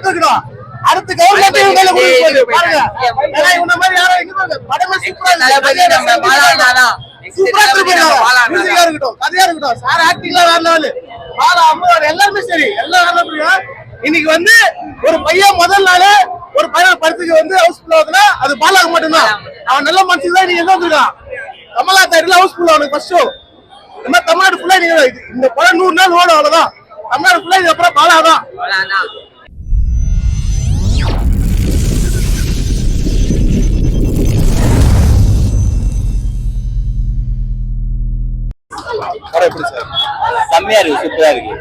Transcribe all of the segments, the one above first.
கொடுத்துருக்கணும். அடுத்து கவர்மெண்ட் கையில கொடுத்து பாருங்க. ஏன்னா இவன மாதிரி யாரும் இங்க பாருங்க படமே சூப்பரா மியூசிக்கா இருக்கட்டும், கதையா இருக்கட்டும், சார் ஆக்டிங்ல வேற லெவல். பாலா அம்மா எல்லாருமே சரி, எல்லாம் வேற லெவல். இன்னைக்கு வந்து ஒரு பையன் முதல் நாள் ஒரு பையன் படத்துக்கு வந்து ஹவுஸ்ஃபுல் ஆகுதுன்னா அது பாலாக்கு மட்டும்தான். அவன் நல்ல மனசுக்கு தான் நீங்க எங்க வந்துருக்கான். கமலா தேட்டர்ல ஹவுஸ்ஃபுல் அவனுக்கு ஃபர்ஸ்ட் ஷோ. இந்த மாதிரி தமிழ்நாடு ஃபுல்லா நீங்க இந்த படம் 100 நாள் ஓடும், அவ்வளவுதான். தமிழ்நாடு ஃபுல்லா இது அப்புறம் பாலா தான். செம்மையா இருக்கு, சூப்பரா இருக்கு.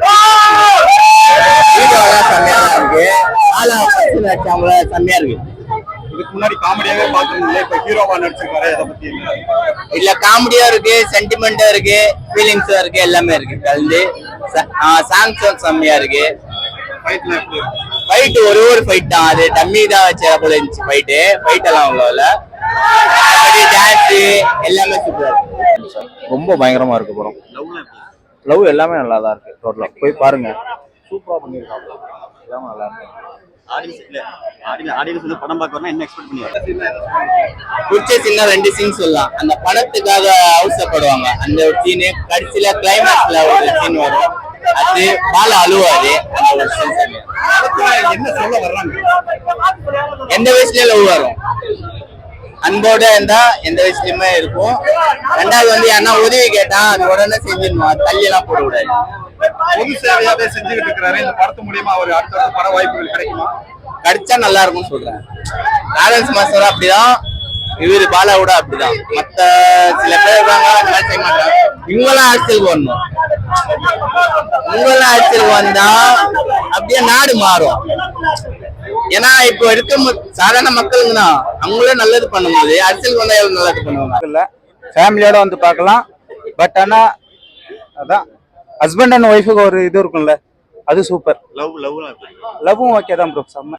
செம்மையா இருக்கு. இதுக்கு முன்னாடி காமெடியாவே பாத்துருந்தீங்க, இப்ப ஹீரோவா நடிச்சிருக்காரு. அதை பத்தி இல்ல, காமெடியா இருக்கு, சென்டிமெண்டா இருக்கு, ஃபீலிங்ஸா இருக்கு, எல்லாமே இருக்கு கலந்து. சாங்ஸ் செம்மையா இருக்கு. ஃபைட் ஒரே ஒரு ஃபைட் தான், அது டம்மி தான் வச்ச போல இருந்துச்சு. ஃபைட் எல்லாம் அவ்வளோல. டான்ஸ் எல்லாமே சூப்பரா இருக்கு. ரொம்ப பயங்கரமா இருக்கு படம். லவ் எல்லாமே நல்லா தான் இருக்கு. டோட்டலா போய் பாருங்க, சூப்பரா பண்ணிருக்காங்க. எல்லாமே நல்லா இருக்கு. படம் பார்க்கறனா என்ன எக்ஸ்பெக்ட் பண்ணுவீங்க? பிடிச்ச சீன் 2 சீன் சொல்லலாம். அந்த படத்துக்காக அவசரப்படுவாங்க. அந்த ஒரு சீன் கடைசியில கிளைமேக்ஸ்ல ஒரு சீன் வரும், அது பால அழுவாரு. அந்த ஒரு சீன் என்ன சொல்ல வர்றாங்க? எந்த வயசுலயே லவ் வரும், அன்போட இருந்தா எந்த வயசுலயுமே இருக்கும். ரெண்டாவது வந்து யாருன்னா உதவி கேட்டா அது உடனே செஞ்சிடணும், தள்ளி எல்லாம் போட கூடாது. பொது சேவையாவே செஞ்சுக்கிட்டு இருக்கிறாரு. இந்த படத்து மூலியமா அவர் அடுத்த பட வாய்ப்புகள் கிடைக்குமா? கிடைச்சா நல்லா இருக்கும்னு சொல்றேன். லாரன்ஸ் மாஸ்டர் அப்படிதான், இவரு பாலாவோட அப்படிதான். மத்த சில பேர் இருக்காங்க அந்த மாதிரி செய்ய மாட்டாங்க. இவங்கெல்லாம் அரசியலுக்கு வரணும். இவங்கெல்லாம் அரசியலுக்கு வந்தா அப்படியே நாடு மாறும். ஏன்னா இப்போ இருக்க சாதாரண மக்களுங்க தான், அவங்களே நல்லது பண்ணும்போது அரசியலுக்கு வந்தா எவ்வளவு நல்லது பண்ணுவாங்க. இல்ல, ஃபேமிலியோட வந்து பார்க்கலாம். பட் ஆனா அதான் ஹஸ்பண்ட் அண்ட் ஒய்ஃபுக்கு ஒரு இது இருக்கும்ல, அது சூப்பர். லவ் லவ்வும் ஓகே தான் ப்ரோ, செம்ம.